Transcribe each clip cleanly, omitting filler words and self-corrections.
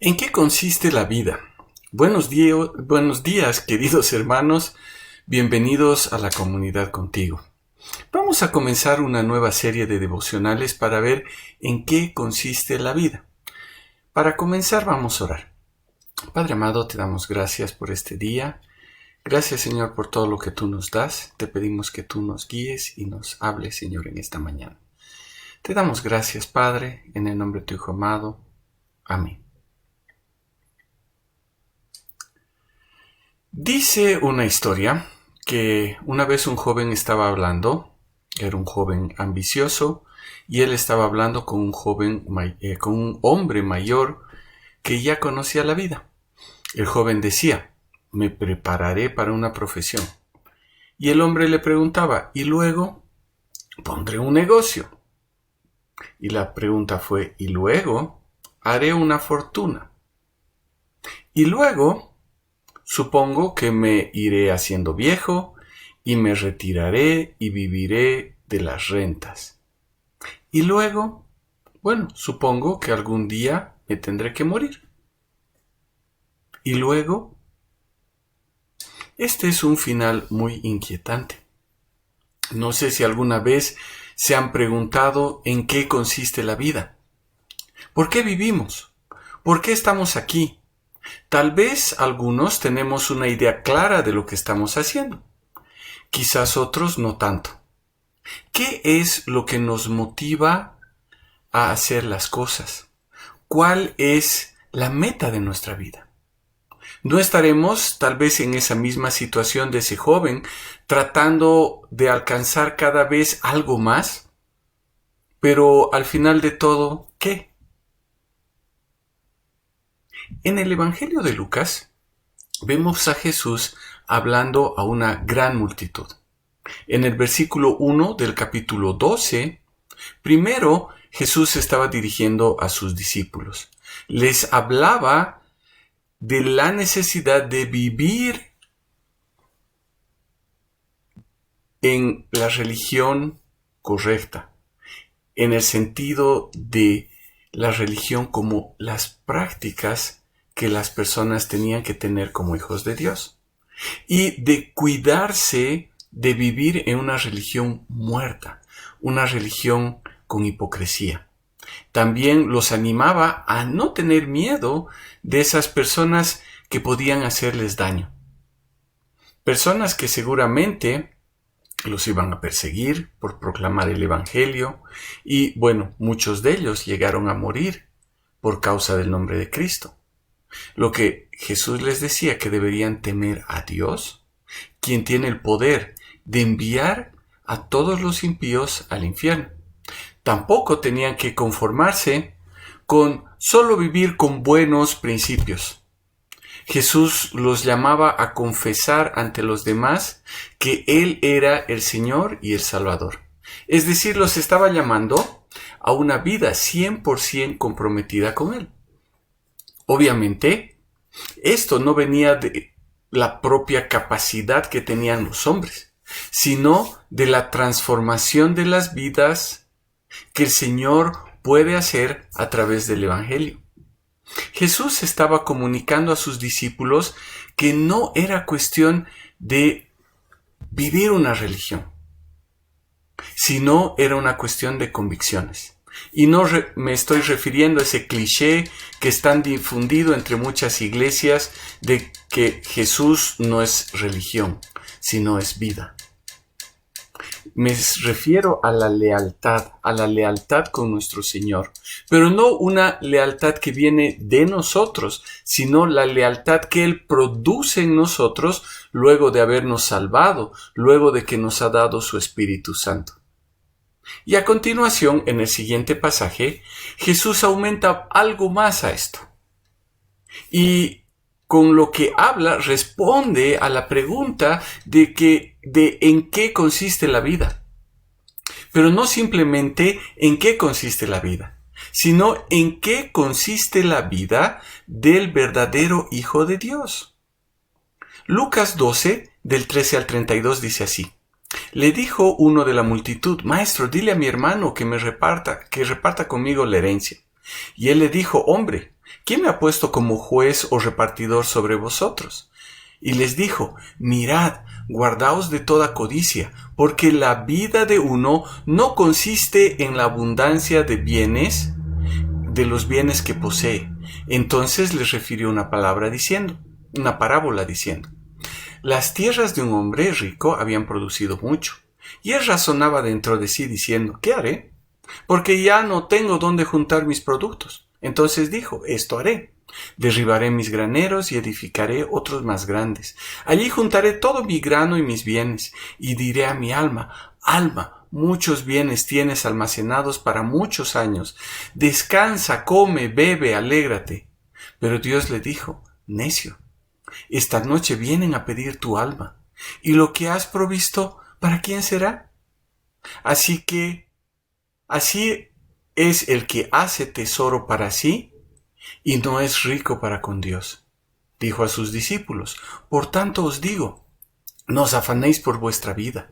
¿En qué consiste la vida? Buenos días, queridos hermanos. Bienvenidos a la comunidad contigo. Vamos a comenzar una nueva serie de devocionales para ver en qué consiste la vida. Para comenzar vamos a orar. Padre amado, te damos gracias por este día. Gracias, Señor, por todo lo que tú nos das. Te pedimos que tú nos guíes y nos hables, Señor, en esta mañana. Te damos gracias, Padre, en el nombre de tu Hijo amado. Amén. Dice una historia que una vez un joven estaba hablando, era un joven ambicioso, y él estaba hablando con un hombre mayor que ya conocía la vida. El joven decía: me prepararé para una profesión. Y el hombre le preguntaba: y luego pondré un negocio. Y la pregunta fue: y luego haré una fortuna. Y luego supongo que me iré haciendo viejo y me retiraré y viviré de las rentas. Y luego, supongo que algún día me tendré que morir. Y luego, este es un final muy inquietante. No sé si alguna vez se han preguntado en qué consiste la vida. ¿Por qué vivimos? ¿Por qué estamos aquí? Tal vez algunos tenemos una idea clara de lo que estamos haciendo. Quizás otros no tanto. ¿Qué es lo que nos motiva a hacer las cosas? ¿Cuál es la meta de nuestra vida? ¿No estaremos tal vez en esa misma situación de ese joven, tratando de alcanzar cada vez algo más? Pero al final de todo, ¿qué? En el Evangelio de Lucas vemos a Jesús hablando a una gran multitud. En el versículo 1 del capítulo 12, primero Jesús estaba dirigiendo a sus discípulos. Les hablaba de la necesidad de vivir en la religión correcta, en el sentido de la religión como las prácticas que las personas tenían que tener como hijos de Dios, y de cuidarse de vivir en una religión muerta, una religión con hipocresía. También los animaba a no tener miedo de esas personas que podían hacerles daño. Personas que seguramente los iban a perseguir por proclamar el Evangelio y, muchos de ellos llegaron a morir por causa del nombre de Cristo. Lo que Jesús les decía, que deberían temer a Dios, quien tiene el poder de enviar a todos los impíos al infierno. Tampoco tenían que conformarse con solo vivir con buenos principios. Jesús los llamaba a confesar ante los demás que Él era el Señor y el Salvador. Es decir, los estaba llamando a una vida 100% comprometida con Él. Obviamente, esto no venía de la propia capacidad que tenían los hombres, sino de la transformación de las vidas que el Señor puede hacer a través del Evangelio. Jesús estaba comunicando a sus discípulos que no era cuestión de vivir una religión, sino era una cuestión de convicciones. Y no me estoy refiriendo a ese cliché que es tan difundido entre muchas iglesias de que Jesús no es religión, sino es vida. Me refiero a la lealtad con nuestro Señor, pero no una lealtad que viene de nosotros, sino la lealtad que Él produce en nosotros luego de habernos salvado, luego de que nos ha dado su Espíritu Santo. Y a continuación, en el siguiente pasaje, Jesús aumenta algo más a esto. Y con lo que habla, responde a la pregunta de en qué consiste la vida. Pero no simplemente en qué consiste la vida, sino en qué consiste la vida del verdadero Hijo de Dios. Lucas 12, del 13 al 32 dice así: Le dijo uno de la multitud: Maestro, dile a mi hermano que reparta conmigo la herencia. Y él le dijo: Hombre, ¿Quién me ha puesto como juez o repartidor sobre vosotros? Y les dijo, mirad, guardaos de toda codicia, porque la vida de uno no consiste en la abundancia de bienes, de los bienes que posee. Entonces les refirió una parábola diciendo, las tierras de un hombre rico habían producido mucho, y él razonaba dentro de sí diciendo, ¿qué haré? Porque ya no tengo dónde juntar mis productos. Entonces dijo, esto haré. Derribaré mis graneros y edificaré otros más grandes. Allí juntaré todo mi grano y mis bienes, y diré a mi alma, alma, muchos bienes tienes almacenados para muchos años. Descansa, come, bebe, alégrate. Pero Dios le dijo, necio, esta noche vienen a pedir tu alma, y lo que has provisto, ¿para quién será? Así es el que hace tesoro para sí y no es rico para con Dios. Dijo a sus discípulos, por tanto os digo, no os afanéis por vuestra vida,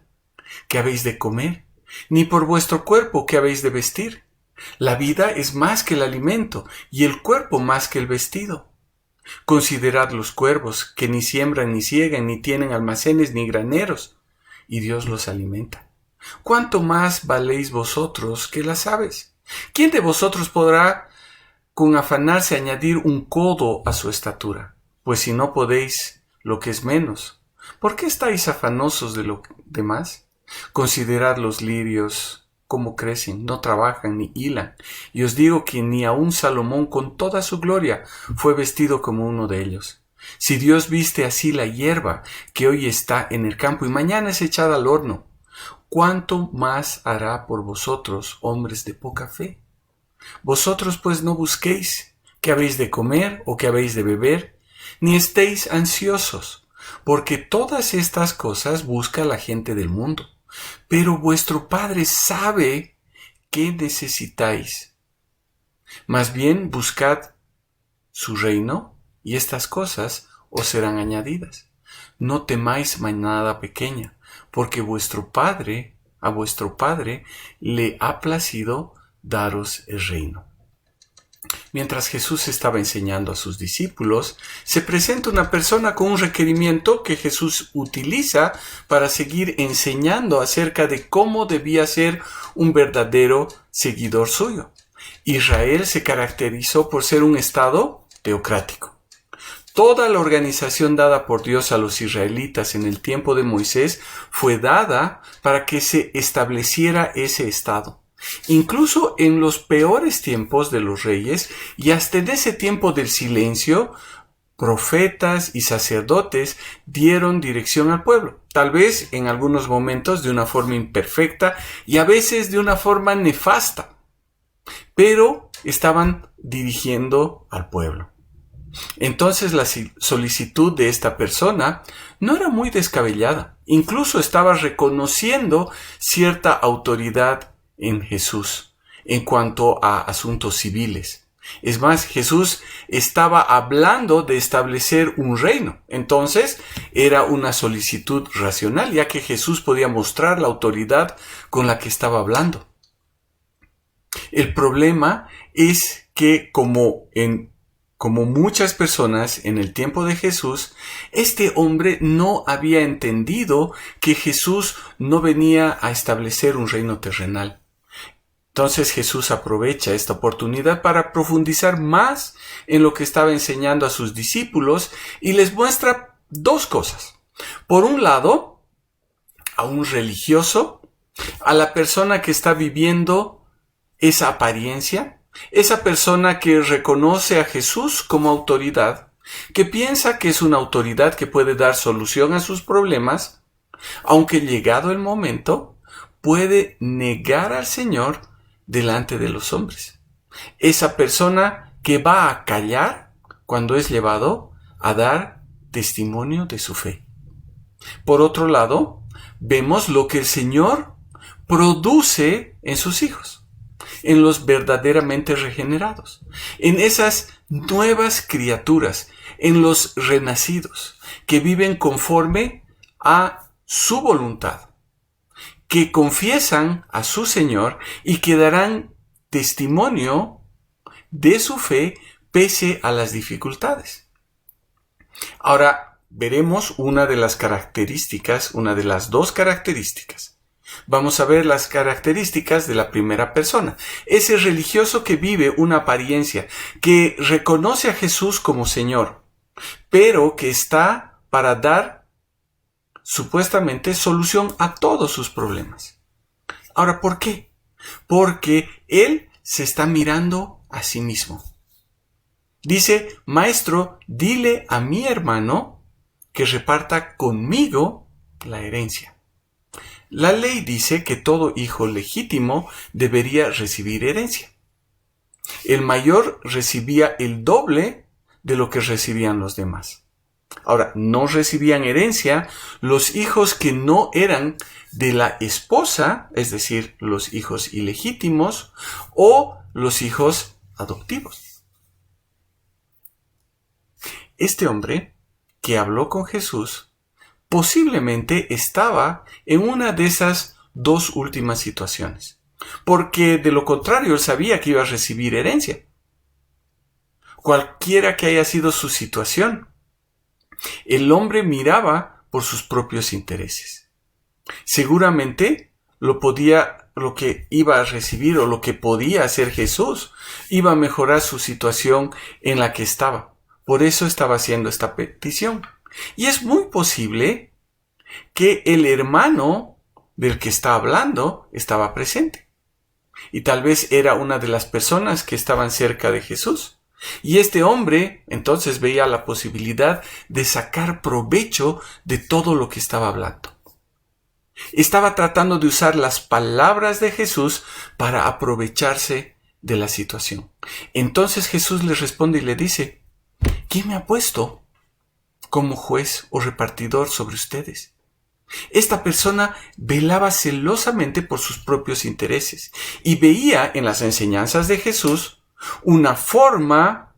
¿qué habéis de comer? Ni por vuestro cuerpo, ¿qué habéis de vestir? La vida es más que el alimento y el cuerpo más que el vestido. Considerad los cuervos, que ni siembran, ni siegan, ni tienen almacenes, ni graneros, y Dios los alimenta. ¿Cuánto más valéis vosotros que las aves? ¿Quién de vosotros podrá con afanarse añadir un codo a su estatura? Pues si no podéis lo que es menos, ¿por qué estáis afanosos de lo demás? Considerad los lirios, cómo crecen, no trabajan ni hilan, y os digo que ni aun Salomón con toda su gloria fue vestido como uno de ellos. Si Dios viste así la hierba que hoy está en el campo y mañana es echada al horno, ¿cuánto más hará por vosotros, hombres de poca fe? Vosotros pues no busquéis qué habéis de comer o qué habéis de beber, ni estéis ansiosos, porque todas estas cosas busca la gente del mundo. Pero vuestro Padre sabe qué necesitáis. Más bien buscad su reino, y estas cosas os serán añadidas. No temáis manada pequeña, porque a vuestro Padre le ha placido daros el reino. Mientras Jesús estaba enseñando a sus discípulos, se presenta una persona con un requerimiento que Jesús utiliza para seguir enseñando acerca de cómo debía ser un verdadero seguidor suyo. Israel se caracterizó por ser un estado teocrático. Toda la organización dada por Dios a los israelitas en el tiempo de Moisés fue dada para que se estableciera ese estado. Incluso en los peores tiempos de los reyes y hasta en ese tiempo del silencio, profetas y sacerdotes dieron dirección al pueblo, tal vez en algunos momentos de una forma imperfecta y a veces de una forma nefasta, pero estaban dirigiendo al pueblo. Entonces la solicitud de esta persona no era muy descabellada, incluso estaba reconociendo cierta autoridad en Jesús en cuanto a asuntos civiles. Es más, Jesús estaba hablando de establecer un reino. Entonces, era una solicitud racional, ya que Jesús podía mostrar la autoridad con la que estaba hablando. El problema es que, como muchas personas en el tiempo de Jesús, este hombre no había entendido que Jesús no venía a establecer un reino terrenal. Entonces Jesús aprovecha esta oportunidad para profundizar más en lo que estaba enseñando a sus discípulos y les muestra dos cosas. Por un lado, a un religioso, a la persona que está viviendo esa apariencia, esa persona que reconoce a Jesús como autoridad, que piensa que es una autoridad que puede dar solución a sus problemas, aunque llegado el momento, puede negar al Señor delante de los hombres. Esa persona que va a callar cuando es llevado a dar testimonio de su fe. Por otro lado, vemos lo que el Señor produce en sus hijos, en los verdaderamente regenerados, en esas nuevas criaturas, en los renacidos, que viven conforme a su voluntad, que confiesan a su Señor y que darán testimonio de su fe pese a las dificultades. Ahora veremos una de las dos características. Vamos a ver las características de la primera persona. Ese religioso que vive una apariencia, que reconoce a Jesús como Señor, pero que está para dar supuestamente solución a todos sus problemas. Ahora, ¿por qué? Porque él se está mirando a sí mismo. Dice: Maestro, dile a mi hermano que reparta conmigo la herencia. La ley dice que todo hijo legítimo debería recibir herencia. El mayor recibía el doble de lo que recibían los demás. Ahora, no recibían herencia los hijos que no eran de la esposa, es decir, los hijos ilegítimos o los hijos adoptivos. Este hombre que habló con Jesús posiblemente estaba en una de esas dos últimas situaciones, porque de lo contrario él sabía que iba a recibir herencia. Cualquiera que haya sido su situación, el hombre miraba por sus propios intereses. Seguramente lo que iba a recibir o lo que podía hacer Jesús iba a mejorar su situación en la que estaba. Por eso estaba haciendo esta petición. Y es muy posible que el hermano del que está hablando estaba presente. Y tal vez era una de las personas que estaban cerca de Jesús. Y este hombre entonces veía la posibilidad de sacar provecho de todo lo que estaba hablando. Estaba tratando de usar las palabras de Jesús para aprovecharse de la situación. Entonces Jesús le responde y le dice: ¿quién me ha puesto como juez o repartidor sobre ustedes? Esta persona velaba celosamente por sus propios intereses y veía en las enseñanzas de Jesús una forma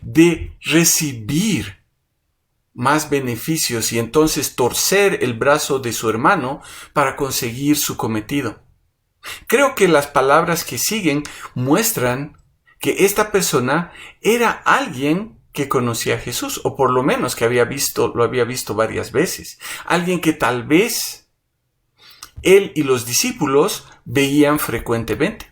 de recibir más beneficios y entonces torcer el brazo de su hermano para conseguir su cometido. Creo que las palabras que siguen muestran que esta persona era alguien que conocía a Jesús, o por lo menos que lo había visto varias veces. Alguien que tal vez él y los discípulos veían frecuentemente.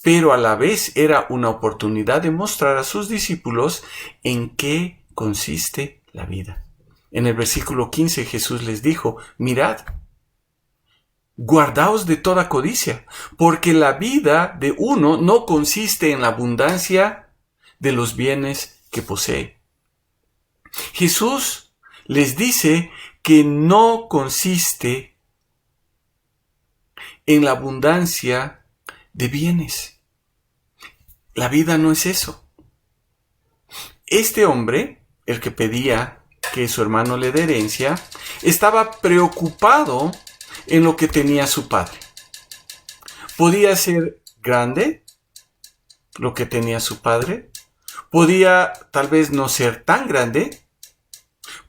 Pero a la vez era una oportunidad de mostrar a sus discípulos en qué consiste la vida. En el versículo 15 Jesús les dijo: mirad, guardaos de toda codicia, porque la vida de uno no consiste en la abundancia de los bienes que posee. Jesús les dice que no consiste en la abundancia de bienes. La vida no es eso. Este hombre, el que pedía que su hermano le dé herencia, estaba preocupado en lo que tenía su padre. Podía ser grande lo que tenía su padre, podía tal vez no ser tan grande,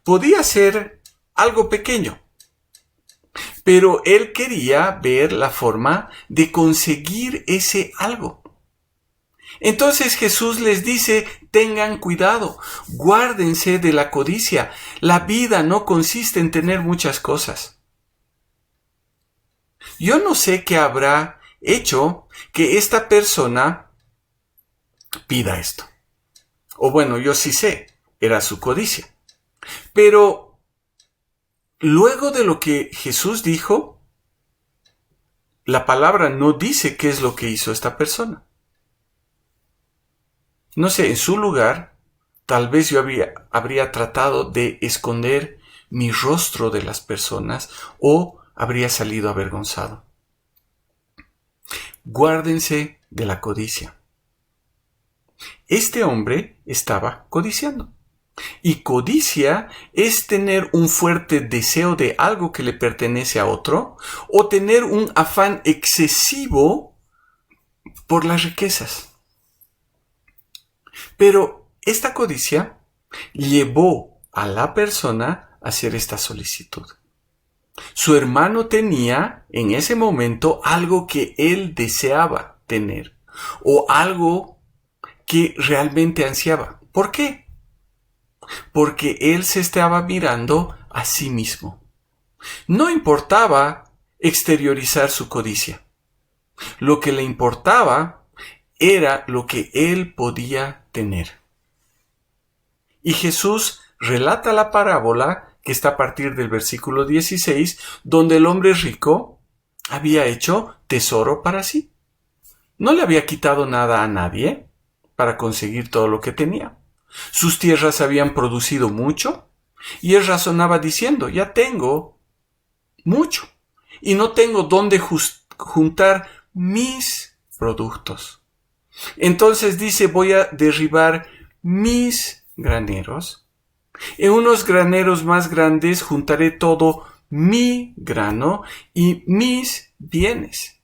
podía ser algo pequeño, pero él quería ver la forma de conseguir ese algo. Entonces Jesús les dice: tengan cuidado, guárdense de la codicia. La vida no consiste en tener muchas cosas. Yo no sé qué habrá hecho que esta persona pida esto. O bueno, yo sí sé, era su codicia. Pero luego de lo que Jesús dijo, la palabra no dice qué es lo que hizo esta persona. No sé, en su lugar, tal vez yo habría tratado de esconder mi rostro de las personas o habría salido avergonzado. Guárdense de la codicia. Este hombre estaba codiciando. Y codicia es tener un fuerte deseo de algo que le pertenece a otro o tener un afán excesivo por las riquezas. Pero esta codicia llevó a la persona a hacer esta solicitud. Su hermano tenía en ese momento algo que él deseaba tener o algo que realmente ansiaba. ¿Por qué? Porque él se estaba mirando a sí mismo. No importaba exteriorizar su codicia. Lo que le importaba era lo que él podía tener. Y Jesús relata la parábola que está a partir del versículo 16, donde el hombre rico había hecho tesoro para sí. No le había quitado nada a nadie para conseguir todo lo que tenía. Sus tierras habían producido mucho y él razonaba diciendo, ya tengo mucho y no tengo dónde juntar mis productos. Entonces dice, voy a derribar mis graneros. En unos graneros más grandes juntaré todo mi grano y mis bienes.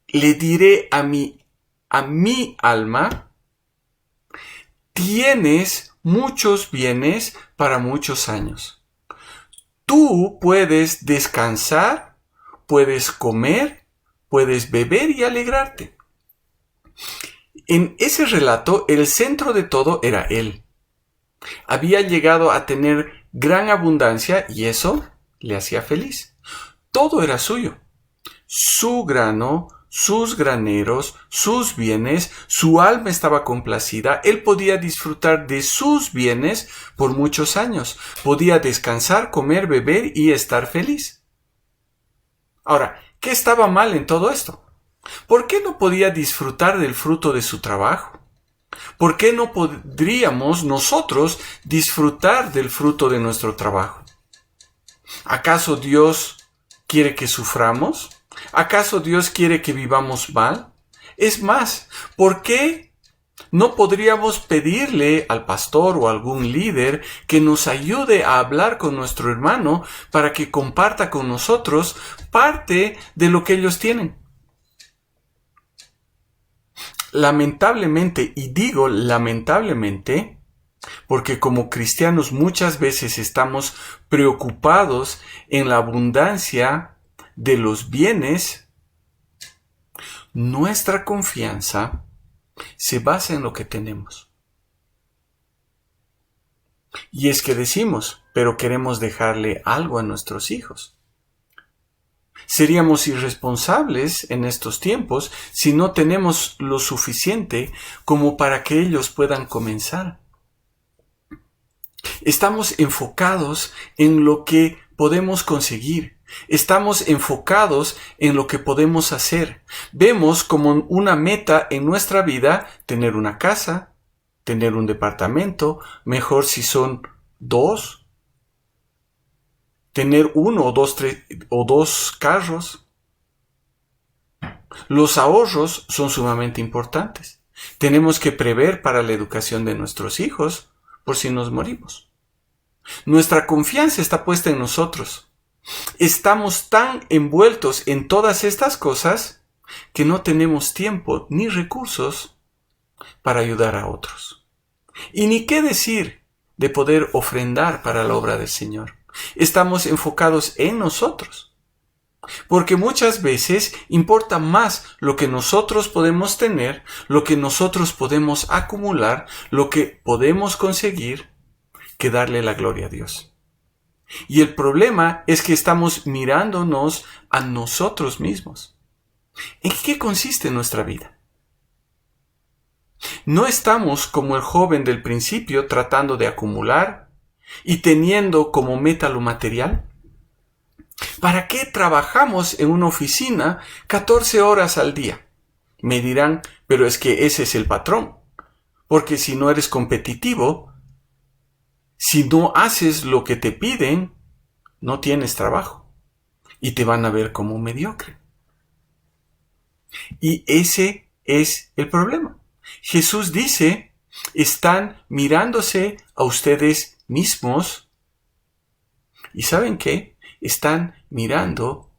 Le diré a mi alma, tienes muchos bienes para muchos años. Tú puedes descansar, puedes comer, puedes beber y alegrarte. En ese relato, el centro de todo era él. Había llegado a tener gran abundancia y eso le hacía feliz. Todo era suyo. Su grano, sus graneros, sus bienes, su alma estaba complacida. Él podía disfrutar de sus bienes por muchos años. Podía descansar, comer, beber y estar feliz. Ahora, ¿qué estaba mal en todo esto? ¿Por qué no podía disfrutar del fruto de su trabajo? ¿Por qué no podríamos nosotros disfrutar del fruto de nuestro trabajo? ¿Acaso Dios quiere que suframos? ¿Acaso Dios quiere que vivamos mal? Es más, ¿por qué no podríamos pedirle al pastor o a algún líder que nos ayude a hablar con nuestro hermano para que comparta con nosotros parte de lo que ellos tienen? Lamentablemente, y digo lamentablemente, porque como cristianos muchas veces estamos preocupados en la abundancia de los bienes, nuestra confianza se basa en lo que tenemos. Y es que decimos, pero queremos dejarle algo a nuestros hijos. Seríamos irresponsables en estos tiempos si no tenemos lo suficiente como para que ellos puedan comenzar. Estamos enfocados en lo que podemos conseguir. Estamos enfocados en lo que podemos hacer. Vemos como una meta en nuestra vida tener una casa, tener un departamento, mejor si son 2, tener 1 o 2, 3 o 2 carros. Los ahorros son sumamente importantes. Tenemos que prever para la educación de nuestros hijos por si nos morimos. Nuestra confianza está puesta en nosotros. Estamos tan envueltos en todas estas cosas que no tenemos tiempo ni recursos para ayudar a otros. Y ni qué decir de poder ofrendar para la obra del Señor. Estamos enfocados en nosotros. Porque muchas veces importa más lo que nosotros podemos tener, lo que nosotros podemos acumular, lo que podemos conseguir, que darle la gloria a Dios. Y el problema es que estamos mirándonos a nosotros mismos. ¿En qué consiste nuestra vida? No estamos como el joven del principio tratando de acumular y teniendo como meta lo material. ¿Para qué trabajamos en una oficina 14 horas al día? Me dirán, pero es que ese es el patrón. Porque si no eres competitivo, si no haces lo que te piden, no tienes trabajo y te van a ver como mediocre. Y ese es el problema. Jesús dice, están mirándose a ustedes mismos y ¿saben qué? Están mirando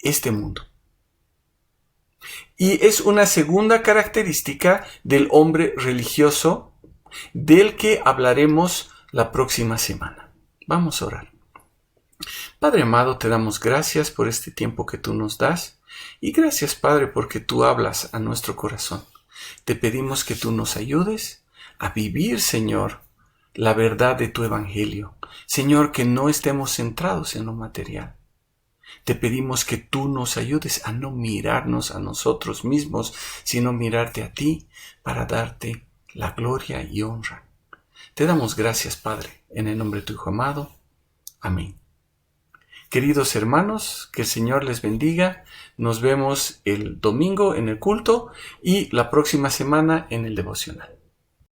este mundo. Y es una segunda característica del hombre religioso del que hablaremos la próxima semana. Vamos a orar. Padre amado, te damos gracias por este tiempo que tú nos das y gracias, Padre, porque tú hablas a nuestro corazón. Te pedimos que tú nos ayudes a vivir, Señor, la verdad de tu evangelio. Señor, que no estemos centrados en lo material. Te pedimos que tú nos ayudes a no mirarnos a nosotros mismos, sino mirarte a ti para darte la gloria y honra. Te damos gracias, Padre, en el nombre de tu Hijo amado. Amén. Queridos hermanos, que el Señor les bendiga. Nos vemos el domingo en el culto y la próxima semana en el devocional.